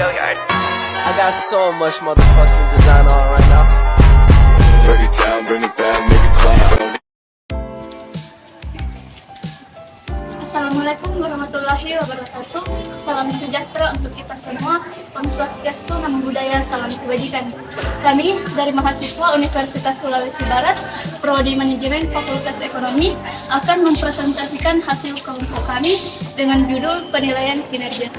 I got so much motherfucking design on right now. Break it down, bring it back, make it clap. Assalamualaikum warahmatullahi wabarakatuh. Salam sejahtera untuk kita semua. Om Swastiastu, Namo Buddhaya, salam kebajikan. Kami dari mahasiswa Universitas Sulawesi Barat, Prodi Manajemen Fakultas Ekonomi, akan mempresentasikan hasil kelompok kami dengan judul penilaian kinerja.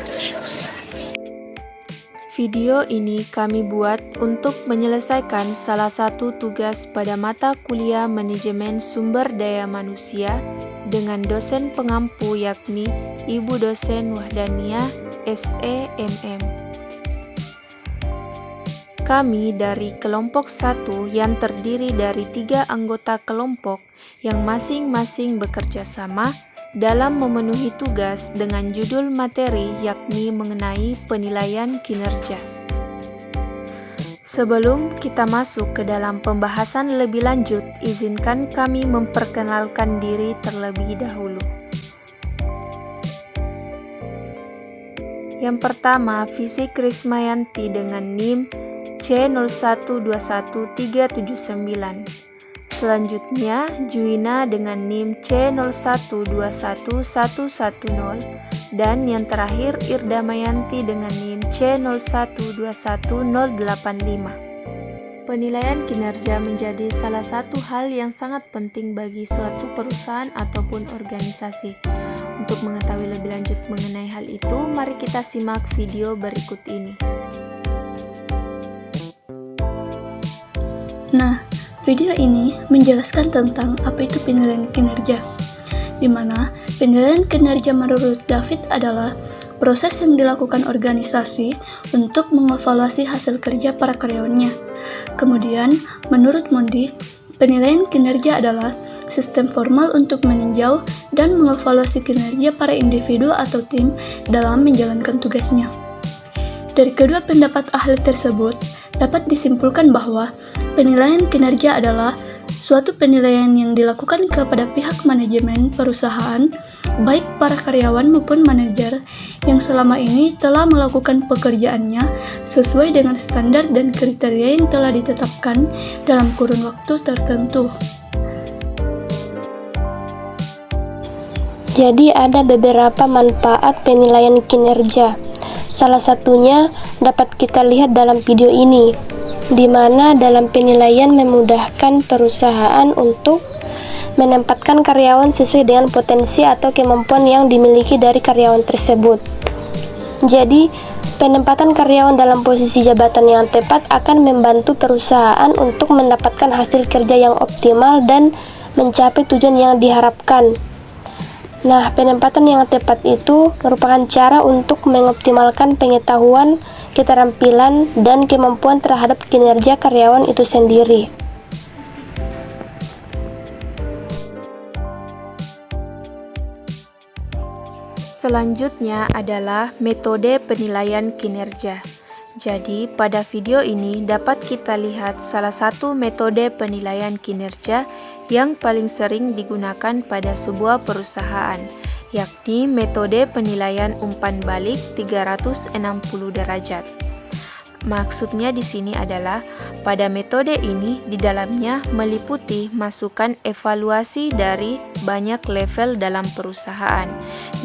Video ini kami buat untuk menyelesaikan salah satu tugas pada mata kuliah Manajemen Sumber Daya Manusia dengan dosen pengampu yakni Ibu Dosen Wahdaniyah SEMM. Kami dari kelompok 1 yang terdiri dari 3 anggota kelompok yang masing-masing bekerja sama dalam memenuhi tugas dengan judul materi yakni mengenai penilaian kinerja. Sebelum kita masuk ke dalam pembahasan lebih lanjut, izinkan kami memperkenalkan diri terlebih dahulu. Yang pertama, Visi Krismayanti dengan NIM C0121379. Selanjutnya, Juina dengan NIM C0121110, dan yang terakhir Irda Mayanti dengan NIM C0121085. Penilaian kinerja menjadi salah satu hal yang sangat penting bagi suatu perusahaan ataupun organisasi. Untuk mengetahui lebih lanjut mengenai hal itu, mari kita simak video berikut ini. Nah, video ini menjelaskan tentang apa itu penilaian kinerja, di mana penilaian kinerja menurut David adalah proses yang dilakukan organisasi untuk mengevaluasi hasil kerja para karyawannya. Kemudian, menurut Mondi, penilaian kinerja adalah sistem formal untuk meninjau dan mengevaluasi kinerja para individu atau tim dalam menjalankan tugasnya. Dari kedua pendapat ahli tersebut, dapat disimpulkan bahwa penilaian kinerja adalah suatu penilaian yang dilakukan kepada pihak manajemen perusahaan, baik para karyawan maupun manajer, yang selama ini telah melakukan pekerjaannya sesuai dengan standar dan kriteria yang telah ditetapkan dalam kurun waktu tertentu. Jadi ada beberapa manfaat penilaian kinerja. Salah satunya dapat kita lihat dalam video ini, di mana dalam penilaian memudahkan perusahaan untuk menempatkan karyawan sesuai dengan potensi atau kemampuan yang dimiliki dari karyawan tersebut. Jadi, penempatan karyawan dalam posisi jabatan yang tepat akan membantu perusahaan untuk mendapatkan hasil kerja yang optimal dan mencapai tujuan yang diharapkan. Nah, penempatan yang tepat itu merupakan cara untuk mengoptimalkan pengetahuan, keterampilan, dan kemampuan terhadap kinerja karyawan itu sendiri. Selanjutnya adalah metode penilaian kinerja. Jadi, pada video ini dapat kita lihat salah satu metode penilaian kinerja yang paling sering digunakan pada sebuah perusahaan, yakni metode penilaian umpan balik 360 derajat. Maksudnya di sini adalah pada metode ini di dalamnya meliputi masukan evaluasi dari banyak level dalam perusahaan.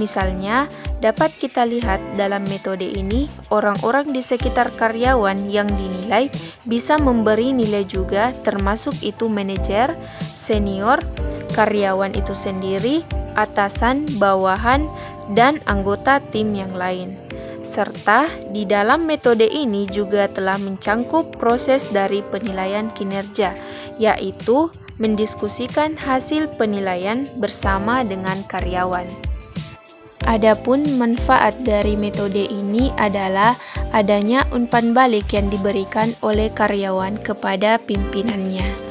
Misalnya, dapat kita lihat dalam metode ini orang-orang di sekitar karyawan yang dinilai bisa memberi nilai juga, termasuk itu manajer, senior, karyawan itu sendiri, atasan, bawahan, dan anggota tim yang lain. Serta di dalam metode ini juga telah mencangkup proses dari penilaian kinerja, yaitu mendiskusikan hasil penilaian bersama dengan karyawan. Adapun manfaat dari metode ini adalah adanya umpan balik yang diberikan oleh karyawan kepada pimpinannya.